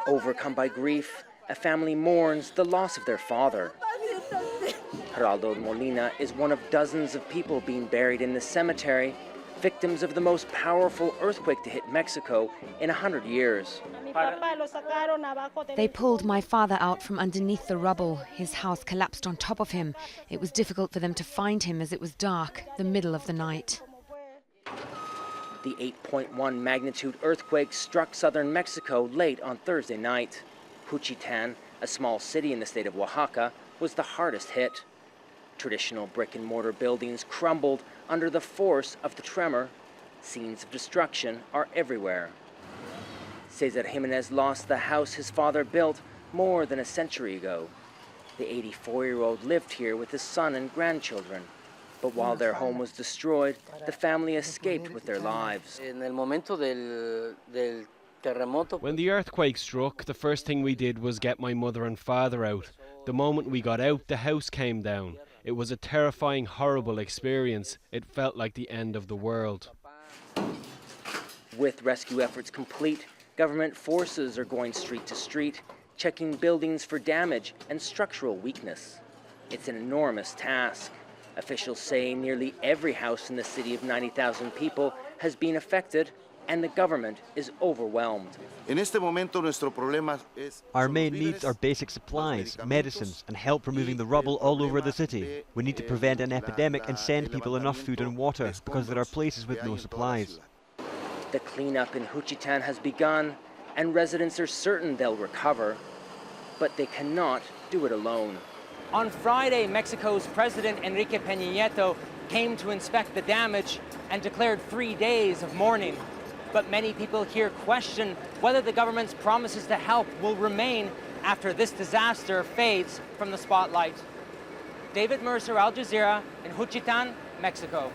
Overcome by grief, a family mourns the loss of their father. Geraldo Molina is one of dozens of people being buried in this cemetery, victims of the most powerful earthquake to hit Mexico in 100 years. They pulled my father out from underneath the rubble. His house collapsed on top of him. It was difficult for them to find him as it was dark, the middle of the night. The 8.1 magnitude earthquake struck southern Mexico late on Thursday night. Juchitan, a small city in the state of Oaxaca, was the hardest hit. Traditional brick and mortar buildings crumbled under the force of the tremor. Scenes of destruction are everywhere. Cesar Jimenez lost the house his father built more than a century ago. The 84-year-old lived here with his son and grandchildren. But while their home was destroyed, the family escaped with their lives. When the earthquake struck, the first thing we did was get my mother and father out. The moment we got out, the house came down. It was a terrifying, horrible experience. It felt like the end of the world. With rescue efforts complete, government forces are going street to street, checking buildings for damage and structural weakness. It's an enormous task. Officials say nearly every house in the city of 90,000 people has been affected, and the government is overwhelmed. Our main needs are basic supplies, medicines, and help removing the rubble all over the city. We need to prevent an epidemic and send people enough food and water, because there are places with no supplies. The cleanup in Juchitan has begun, and residents are certain they'll recover, but they cannot do it alone. On Friday, Mexico's President Enrique Peña Nieto came to inspect the damage and declared 3 days of mourning. But many people here question whether the government's promises to help will remain after this disaster fades from the spotlight. David Mercer, Al Jazeera, in Juchitan, Mexico.